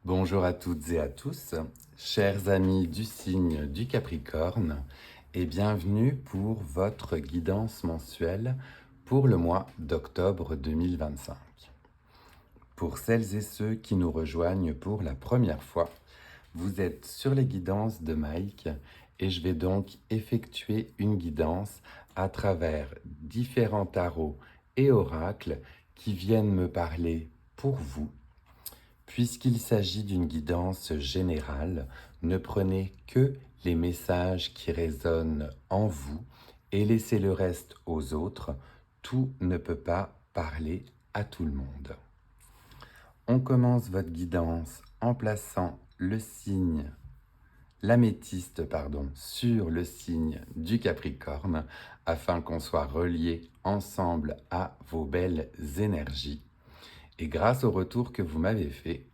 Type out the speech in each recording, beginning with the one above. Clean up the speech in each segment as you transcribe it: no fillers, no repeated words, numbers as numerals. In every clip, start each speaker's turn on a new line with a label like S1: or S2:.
S1: Bonjour à toutes et à tous, chers amis du signe du Capricorne, et bienvenue pour votre guidance mensuelle pour le mois d'octobre 2025. Pour celles et ceux qui nous rejoignent pour la première fois, vous êtes sur les guidances de Mike et je vais donc effectuer une guidance à travers différents tarots et oracles qui viennent me parler pour vous. Puisqu'il s'agit d'une guidance générale, ne prenez que les messages qui résonnent en vous et laissez le reste aux autres. Tout ne peut pas parler à tout le monde. On commence votre guidance en plaçant l'améthyste, sur le signe du Capricorne afin qu'on soit reliés ensemble à vos belles énergies. Et grâce au retour que vous m'avez fait,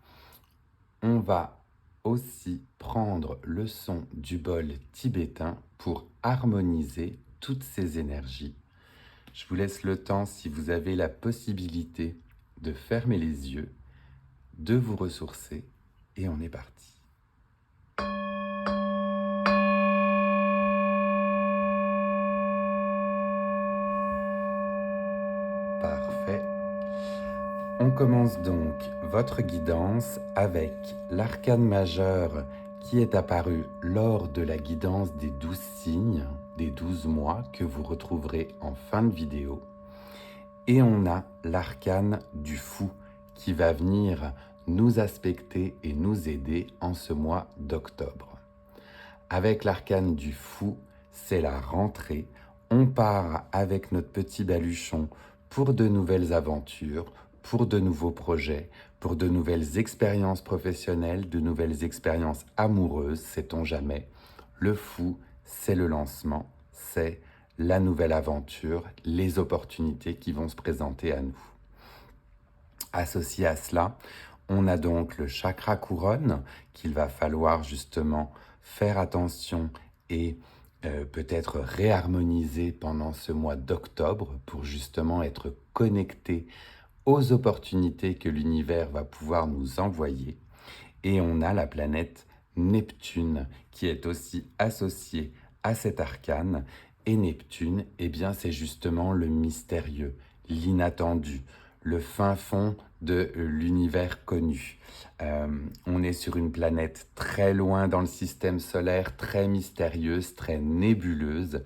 S1: on va aussi prendre le son du bol tibétain pour harmoniser toutes ces énergies. Je vous laisse le temps, si vous avez la possibilité, de fermer les yeux, de vous ressourcer, et on est parti. Parfait. On commence donc votre guidance avec l'arcane majeur qui est apparu lors de la guidance des 12 signes, des 12 mois que vous retrouverez en fin de vidéo. Et on a l'arcane du fou qui va venir nous aspecter et nous aider en ce mois d'octobre. Avec l'arcane du fou, c'est la rentrée. On part avec notre petit baluchon pour de nouvelles aventures, pour de nouveaux projets, pour de nouvelles expériences professionnelles, de nouvelles expériences amoureuses, sait-on jamais. Le fou, c'est le lancement, c'est la nouvelle aventure, les opportunités qui vont se présenter à nous. Associé à cela, on a donc le chakra couronne qu'il va falloir justement faire attention et peut-être réharmoniser pendant ce mois d'octobre pour justement être connecté aux opportunités que l'univers va pouvoir nous envoyer. Et on a la planète Neptune qui est aussi associée à cet arcane. Et Neptune, eh bien, c'est justement le mystérieux, l'inattendu, le fin fond de l'univers connu. On est sur une planète très loin dans le système solaire, très mystérieuse, très nébuleuse.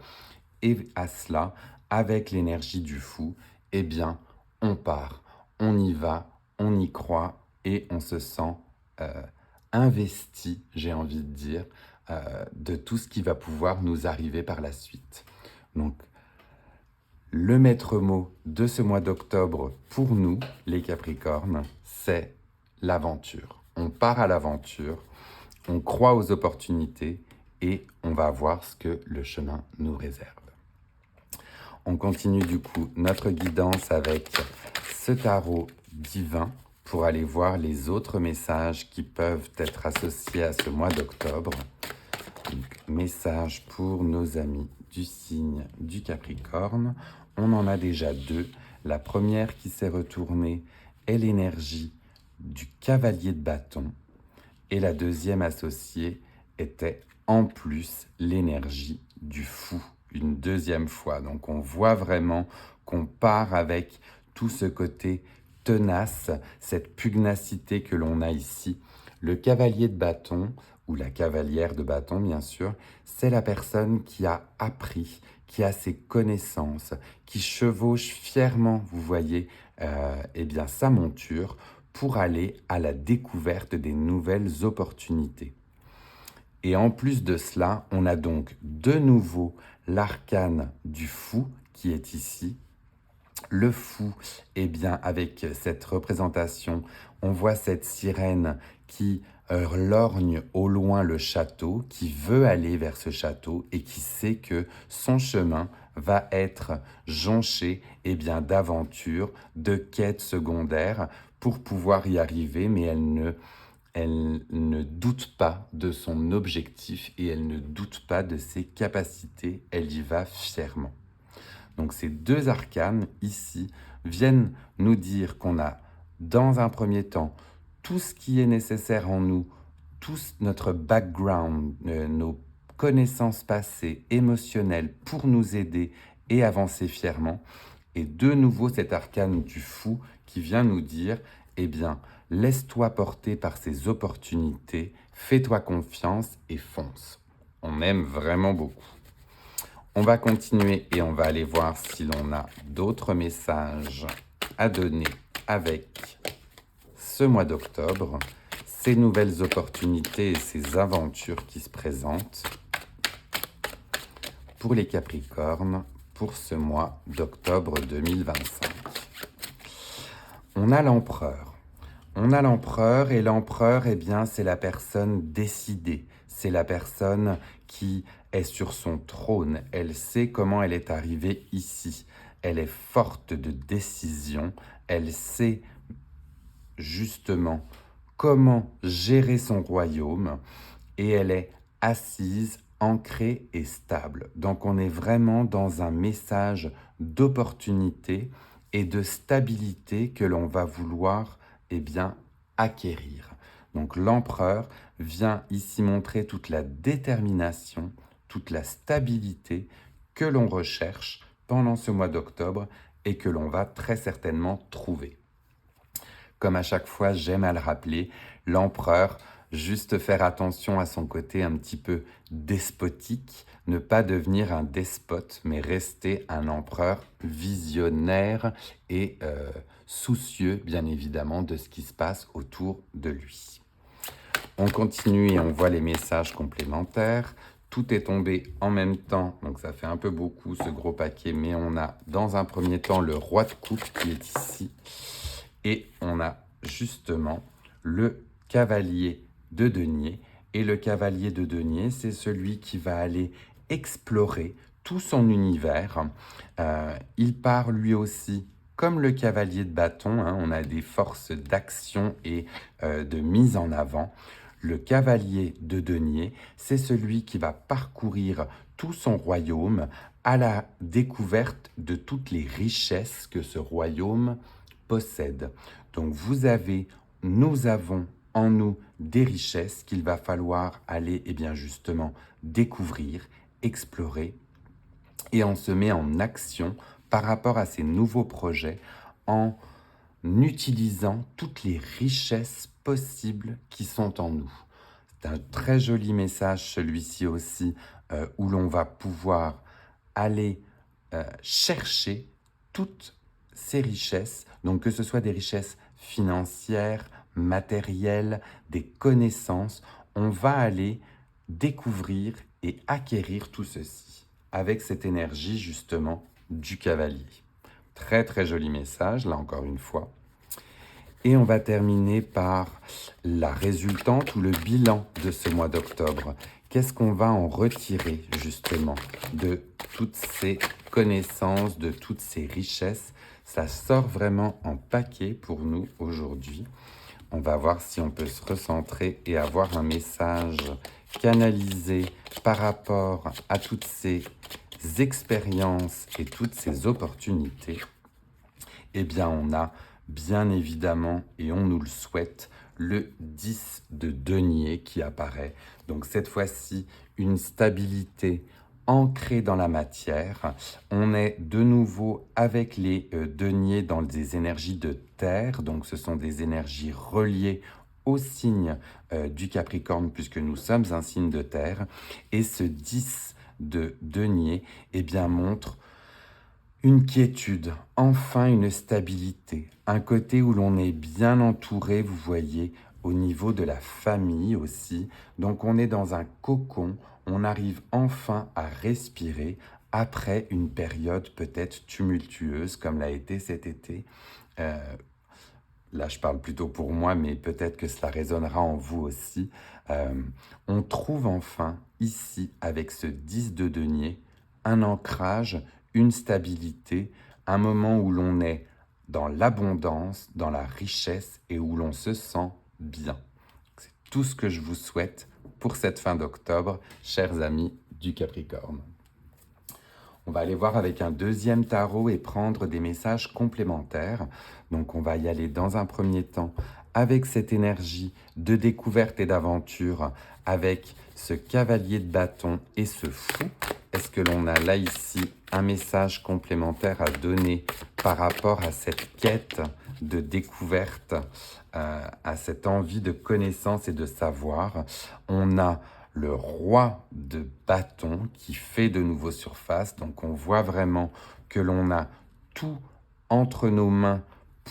S1: Et à cela, avec l'énergie du fou, eh bien, on part, on y va, on y croit et on se sent investi, j'ai envie de dire, de tout ce qui va pouvoir nous arriver par la suite. Donc, le maître mot de ce mois d'octobre pour nous, les Capricornes, c'est l'aventure. On part à l'aventure, on croit aux opportunités et on va voir ce que le chemin nous réserve. On continue du coup notre guidance avec ce tarot divin pour aller voir les autres messages qui peuvent être associés à ce mois d'octobre. Message pour nos amis du signe du Capricorne. On en a déjà deux. La première qui s'est retournée est l'énergie du cavalier de bâton. Et la deuxième associée était en plus l'énergie du fou, une deuxième fois. Donc on voit vraiment qu'on part avec tout ce côté tenace, cette pugnacité que l'on a ici. Le cavalier de bâton, ou la cavalière de bâton bien sûr, c'est la personne qui a appris, qui a ses connaissances, qui chevauche fièrement, vous voyez, eh bien, sa monture pour aller à la découverte des nouvelles opportunités. Et en plus de cela, on a donc de nouveau l'arcane du fou qui est ici. Le fou, eh bien, avec cette représentation, on voit cette sirène qui lorgne au loin le château, qui veut aller vers ce château et qui sait que son chemin va être jonché eh bien, d'aventures, de quêtes secondaires pour pouvoir y arriver, mais elle ne doute pas de son objectif et elle ne doute pas de ses capacités, elle y va fièrement. Donc ces deux arcanes ici viennent nous dire qu'on a dans un premier temps tout ce qui est nécessaire en nous, tout notre background, nos connaissances passées, émotionnelles, pour nous aider et avancer fièrement. Et de nouveau, cet arcane du fou qui vient nous dire, eh bien, laisse-toi porter par ces opportunités, fais-toi confiance et fonce. On aime vraiment beaucoup. On va continuer et on va aller voir si l'on a d'autres messages à donner avec ce mois d'octobre, ces nouvelles opportunités et ces aventures qui se présentent pour les Capricornes pour ce mois d'octobre 2025. On a l'empereur. On a l'empereur et l'empereur, eh bien, c'est la personne décidée. C'est la personne qui est sur son trône. Elle sait comment elle est arrivée ici. Elle est forte de décision. Elle sait justement comment gérer son royaume et elle est assise, ancrée et stable. Donc on est vraiment dans un message d'opportunité et de stabilité que l'on va vouloir acquérir. Donc l'empereur vient ici montrer toute la détermination, toute la stabilité que l'on recherche pendant ce mois d'octobre et que l'on va très certainement trouver. Comme à chaque fois, j'aime à le rappeler, l'empereur, juste faire attention à son côté un petit peu despotique, ne pas devenir un despote, mais rester un empereur visionnaire et soucieux, bien évidemment, de ce qui se passe autour de lui. On continue et on voit les messages complémentaires. Tout est tombé en même temps, donc ça fait un peu beaucoup ce gros paquet, mais on a dans un premier temps le roi de coupe qui est ici. Et on a justement le cavalier de denier. Et le cavalier de denier, c'est celui qui va aller explorer tout son univers. Il part lui aussi, comme le cavalier de bâton, on a des forces d'action et de mise en avant. Le cavalier de denier, c'est celui qui va parcourir tout son royaume à la découverte de toutes les richesses que ce royaume possède. Donc nous avons en nous des richesses qu'il va falloir aller justement découvrir, explorer, et on se met en action par rapport à ces nouveaux projets en utilisant toutes les richesses possibles qui sont en nous. C'est un très joli message celui-ci aussi où l'on va pouvoir aller chercher toutes ces richesses, donc que ce soit des richesses financières, matérielles, des connaissances, on va aller découvrir et acquérir tout ceci avec cette énergie justement du cavalier. Très très joli message, là encore une fois. Et on va terminer par la résultante ou le bilan de ce mois d'octobre. Qu'est-ce qu'on va en retirer justement de toutes ces connaissances, de toutes ces richesses? Ça sort vraiment en paquet pour nous aujourd'hui. On va voir si on peut se recentrer et avoir un message canalisé par rapport à toutes ces expériences et toutes ces opportunités. Eh bien, on a bien évidemment, et on nous le souhaite, le 10 de denier qui apparaît. Donc cette fois-ci, une stabilité ancrée dans la matière. On est de nouveau avec les deniers dans des énergies de terre, donc ce sont des énergies reliées au signe du Capricorne, puisque nous sommes un signe de terre. Et ce 10 de denier montre une quiétude, enfin une stabilité, un côté où l'on est bien entouré, vous voyez, au niveau de la famille aussi. Donc on est dans un cocon, on arrive enfin à respirer après une période peut-être tumultueuse comme l'a été cet été. Là je parle plutôt pour moi, mais peut-être que cela résonnera en vous aussi. On trouve enfin ici, avec ce 10 de denier, un ancrage, une stabilité, un moment où l'on est dans l'abondance, dans la richesse et où l'on se sent bien. C'est tout ce que je vous souhaite pour cette fin d'octobre, chers amis du Capricorne. On va aller voir avec un deuxième tarot et prendre des messages complémentaires. Donc on va y aller dans un premier temps avec cette énergie de découverte et d'aventure, avec ce cavalier de bâton et ce fou, est-ce que l'on a là ici un message complémentaire à donner par rapport à cette quête de découverte, à cette envie de connaissance et de savoir? On a le roi de bâton qui fait de nouveau surface, donc on voit vraiment que l'on a tout entre nos mains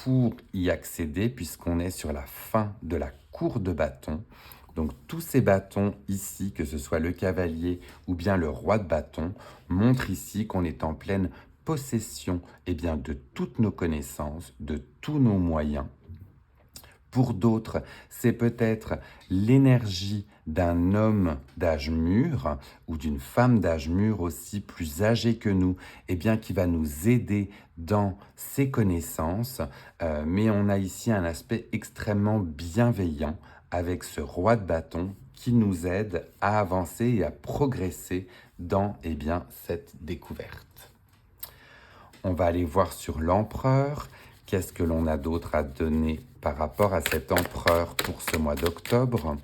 S1: pour y accéder, puisqu'on est sur la fin de la cour de bâton. Donc tous ces bâtons ici, que ce soit le cavalier ou bien le roi de bâton, montrent ici qu'on est en pleine possession de toutes nos connaissances, de tous nos moyens. Pour d'autres, c'est peut-être l'énergie d'un homme d'âge mûr ou d'une femme d'âge mûr aussi plus âgée que nous, qui va nous aider dans ses connaissances. Mais on a ici un aspect extrêmement bienveillant avec ce roi de bâton qui nous aide à avancer et à progresser dans cette découverte. On va aller voir sur l'empereur. Qu'est-ce que l'on a d'autre à donner par rapport à cet empereur pour ce mois d'octobre?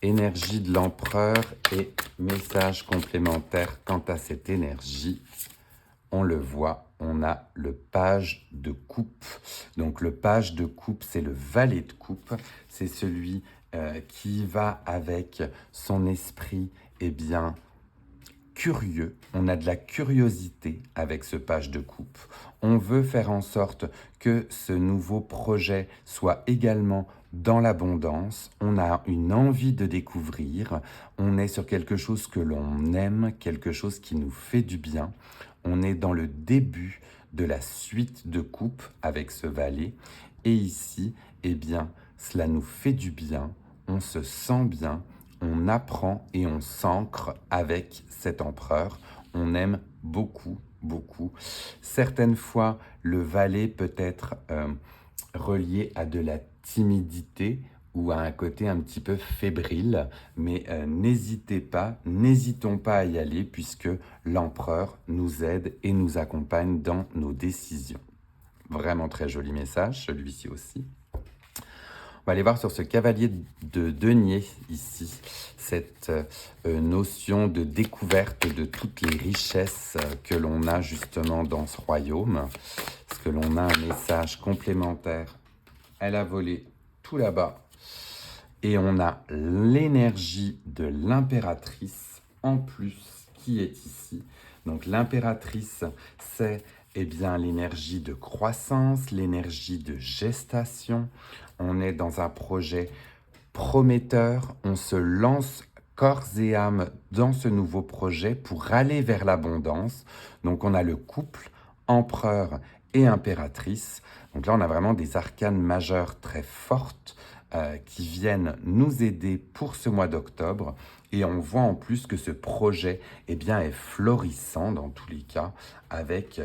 S1: Énergie de l'empereur et message complémentaire quant à cette énergie. On le voit, on a le page de coupe. Donc le page de coupe, c'est le valet de coupe. C'est celui qui va avec son esprit, curieux. On a de la curiosité avec ce page de coupe. On veut faire en sorte que ce nouveau projet soit également dans l'abondance. On a une envie de découvrir. On est sur quelque chose que l'on aime, quelque chose qui nous fait du bien. On est dans le début de la suite de coupe avec ce valet. Et ici, cela nous fait du bien. On se sent bien. On apprend et on s'ancre avec cet empereur. On aime beaucoup, beaucoup. Certaines fois, le valet peut être relié à de la timidité ou à un côté un petit peu fébrile, mais n'hésitons pas à y aller puisque l'empereur nous aide et nous accompagne dans nos décisions. Vraiment très joli message, celui-ci aussi. On va aller voir sur ce cavalier de denier ici, cette notion de découverte de toutes les richesses que l'on a justement dans ce royaume. Est-ce que l'on a un message complémentaire? Elle a volé tout là-bas. Et on a l'énergie de l'impératrice en plus qui est ici. Donc l'impératrice, c'est l'énergie de croissance, l'énergie de gestation. On est dans un projet prometteur, on se lance corps et âme dans ce nouveau projet pour aller vers l'abondance. Donc on a le couple, empereur et impératrice. Donc là on a vraiment des arcanes majeures très fortes qui viennent nous aider pour ce mois d'octobre. Et on voit en plus que ce projet est florissant dans tous les cas, avec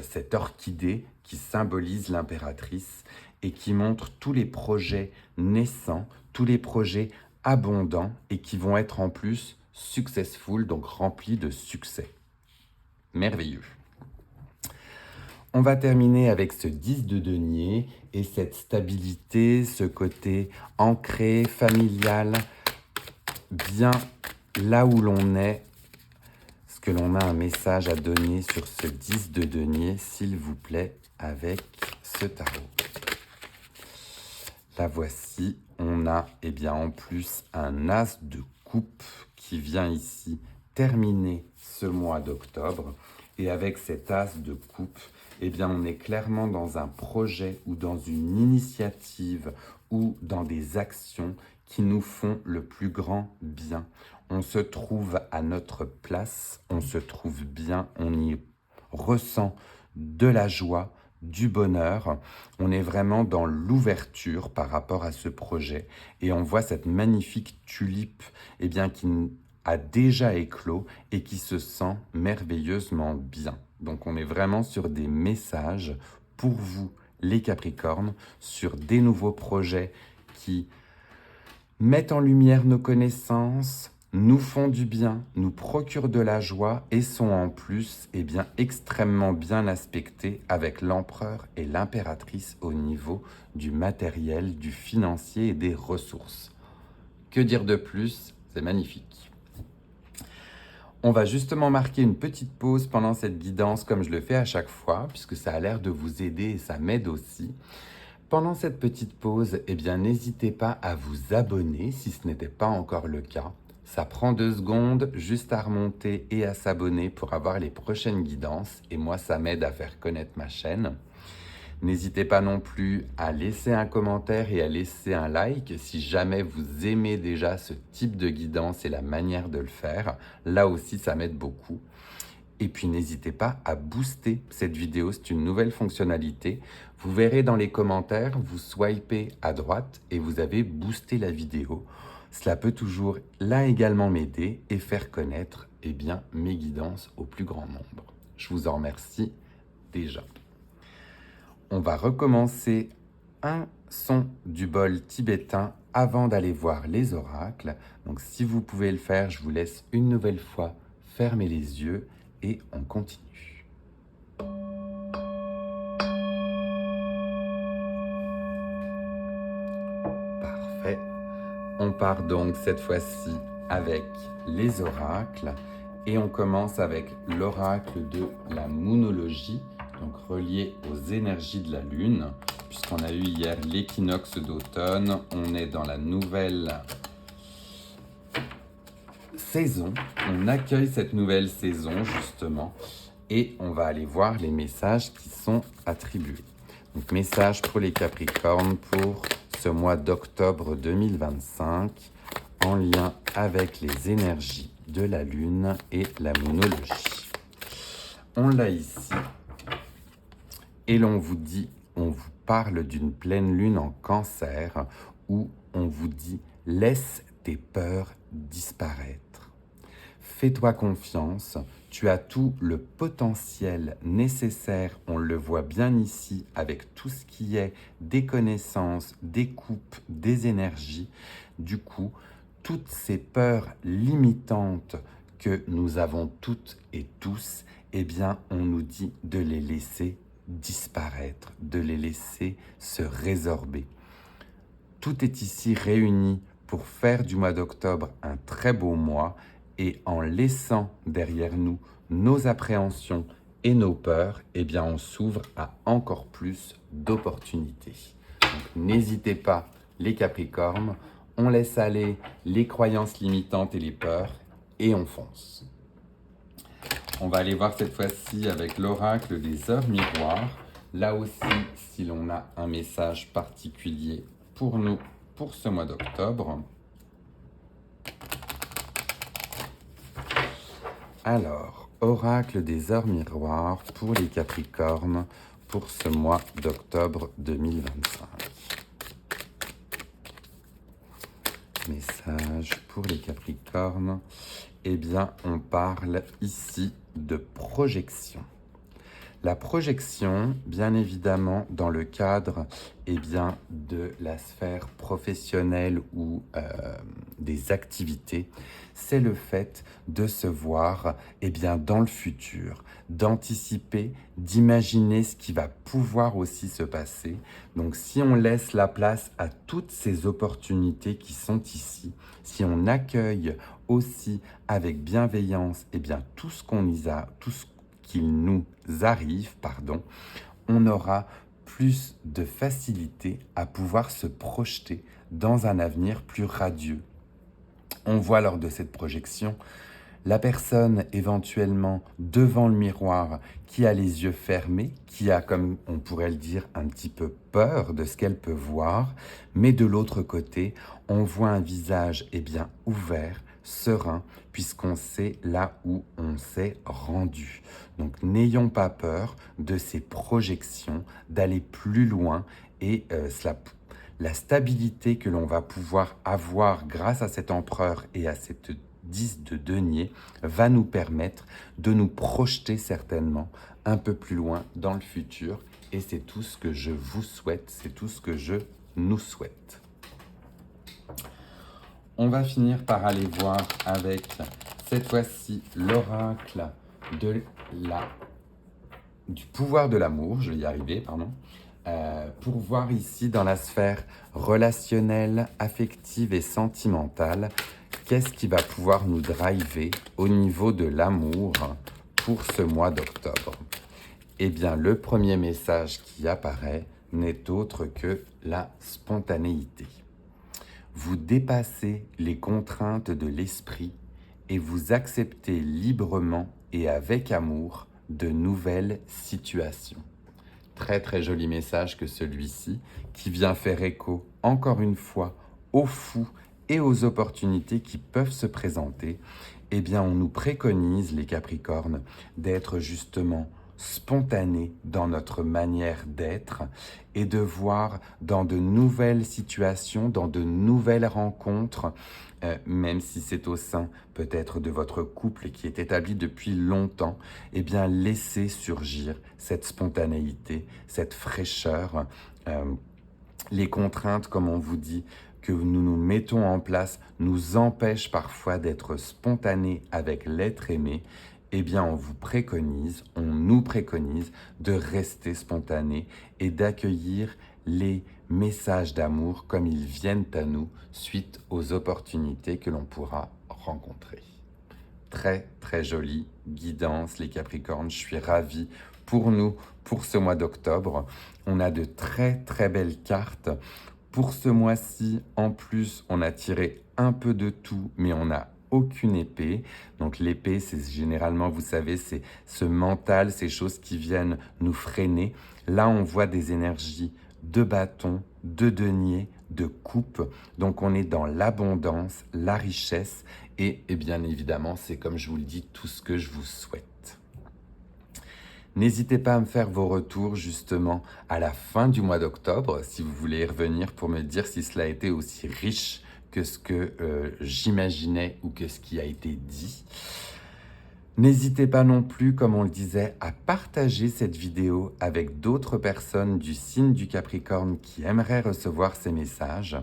S1: cette orchidée qui symbolise l'impératrice et qui montre tous les projets naissants, tous les projets abondants et qui vont être en plus successful, donc remplis de succès. Merveilleux. On va terminer avec ce 10 de denier et cette stabilité, ce côté ancré, familial, bien là où l'on est. Est-ce que l'on a un message à donner sur ce 10 de denier, s'il vous plaît, avec ce tarot? La voici, on a en plus un as de coupe qui vient ici terminer ce mois d'octobre. Et avec cet as de coupe, on est clairement dans un projet ou dans une initiative ou dans des actions qui nous font le plus grand bien. On se trouve à notre place, on se trouve bien, on y ressent de la joie, du bonheur. On est vraiment dans l'ouverture par rapport à ce projet et on voit cette magnifique tulipe qui a déjà éclos et qui se sent merveilleusement bien. Donc on est vraiment sur des messages pour vous, les Capricornes, sur des nouveaux projets qui mettent en lumière nos connaissances, nous font du bien, nous procurent de la joie et sont en plus extrêmement bien aspectés avec l'empereur et l'impératrice au niveau du matériel, du financier et des ressources. Que dire de plus? C'est magnifique. On va justement marquer une petite pause pendant cette guidance comme je le fais à chaque fois, puisque ça a l'air de vous aider et ça m'aide aussi. Pendant cette petite pause, n'hésitez pas à vous abonner si ce n'était pas encore le cas. Ça prend 2 secondes juste à remonter et à s'abonner pour avoir les prochaines guidances. Et moi, ça m'aide à faire connaître ma chaîne. N'hésitez pas non plus à laisser un commentaire et à laisser un like si jamais vous aimez déjà ce type de guidance et la manière de le faire. Là aussi, ça m'aide beaucoup. Et puis n'hésitez pas à booster cette vidéo, c'est une nouvelle fonctionnalité. Vous verrez dans les commentaires, vous swipez à droite et vous avez boosté la vidéo. Cela peut toujours là également m'aider et faire connaître mes guidances au plus grand nombre. Je vous en remercie déjà. On va recommencer un son du bol tibétain avant d'aller voir les oracles. Donc si vous pouvez le faire, je vous laisse une nouvelle fois fermer les yeux et on continue. Parfait. On part donc cette fois-ci avec les oracles et on commence avec l'oracle de la moonologie, donc relié aux énergies de la lune, puisqu'on a eu hier l'équinoxe d'automne. On est dans la nouvelle saison, on accueille cette nouvelle saison justement et on va aller voir les messages qui sont attribués. Donc message pour les Capricornes pour ce mois d'octobre 2025 en lien avec les énergies de la lune et la moonologie. On l'a ici et l'on vous dit, on vous parle d'une pleine lune en Cancer où on vous dit laisse tes peurs disparaître. Fais-toi confiance, tu as tout le potentiel nécessaire, on le voit bien ici avec tout ce qui est des connaissances, des coupes, des énergies. Du coup, toutes ces peurs limitantes que nous avons toutes et tous, on nous dit de les laisser disparaître, de les laisser se résorber. Tout est ici réuni pour faire du mois d'octobre un très beau mois et en laissant derrière nous nos appréhensions et nos peurs, on s'ouvre à encore plus d'opportunités. Donc n'hésitez pas les Capricornes, on laisse aller les croyances limitantes et les peurs et on fonce. On va aller voir cette fois-ci avec l'oracle des heures miroirs. Là aussi, si l'on a un message particulier pour nous, pour ce mois d'octobre. Alors, oracle des heures miroirs pour les Capricornes pour ce mois d'octobre 2025. Message pour les Capricornes. On parle ici de projection. La projection, bien évidemment, dans le cadre de la sphère professionnelle ou des activités, c'est le fait de se voir dans le futur, d'anticiper, d'imaginer ce qui va pouvoir aussi se passer. Donc si on laisse la place à toutes ces opportunités qui sont ici, si on accueille aussi avec bienveillance tout ce qu'il nous arrive, on aura plus de facilité à pouvoir se projeter dans un avenir plus radieux. On voit lors de cette projection la personne éventuellement devant le miroir qui a les yeux fermés, qui a, comme on pourrait le dire, un petit peu peur de ce qu'elle peut voir, mais de l'autre côté, on voit un visage ouvert, serein, puisqu'on sait là où on s'est rendu. Donc n'ayons pas peur de ces projections, d'aller plus loin et la stabilité que l'on va pouvoir avoir grâce à cet empereur et à cette 10 de denier va nous permettre de nous projeter certainement un peu plus loin dans le futur. Et c'est tout ce que je vous souhaite, c'est tout ce que je nous souhaite. On va finir par aller voir avec, cette fois-ci, l'oracle de du pouvoir de l'amour, je vais y arriver, pardon, pour voir ici dans la sphère relationnelle, affective et sentimentale, qu'est-ce qui va pouvoir nous driver au niveau de l'amour pour ce mois d'octobre. Eh bien, le premier message qui apparaît n'est autre que la spontanéité. Vous dépassez les contraintes de l'esprit et vous acceptez librement et avec amour de nouvelles situations. Très très joli message que celui-ci qui vient faire écho encore une fois aux fous et aux opportunités qui peuvent se présenter. Eh bien, on nous préconise, les Capricornes, d'être justement spontanés dans notre manière d'être et de voir dans de nouvelles situations, dans de nouvelles rencontres, même si c'est au sein peut-être de votre couple qui est établi depuis longtemps, eh bien laissez surgir cette spontanéité, cette fraîcheur. Les contraintes, comme on vous dit, que nous nous mettons en place nous empêchent parfois d'être spontanés avec l'être aimé. Eh bien, on nous préconise de rester spontanés et d'accueillir les messages d'amour comme ils viennent à nous suite aux opportunités que l'on pourra rencontrer. Très, très jolie guidance, les Capricornes. Je suis ravi pour nous, pour ce mois d'octobre. On a de très, très belles cartes. Pour ce mois-ci, en plus, on a tiré un peu de tout, mais on n'a aucune épée. Donc l'épée, c'est généralement, vous savez, c'est ce mental, ces choses qui viennent nous freiner. Là, on voit des énergies de bâton, de denier, de coupe. Donc on est dans l'abondance, la richesse et bien évidemment, c'est comme je vous le dis, tout ce que je vous souhaite. N'hésitez pas à me faire vos retours justement à la fin du mois d'octobre, si vous voulez y revenir pour me dire si cela a été aussi riche que ce que j'imaginais ou que ce qui a été dit. N'hésitez pas non plus, comme on le disait, à partager cette vidéo avec d'autres personnes du signe du Capricorne qui aimeraient recevoir ces messages.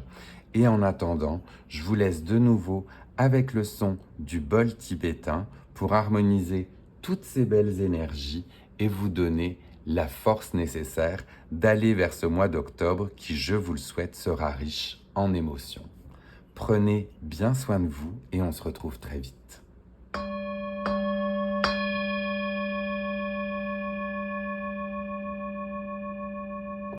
S1: Et en attendant, je vous laisse de nouveau avec le son du bol tibétain pour harmoniser toutes ces belles énergies et vous donner la force nécessaire d'aller vers ce mois d'octobre qui, je vous le souhaite, sera riche en émotions. Prenez bien soin de vous et on se retrouve très vite.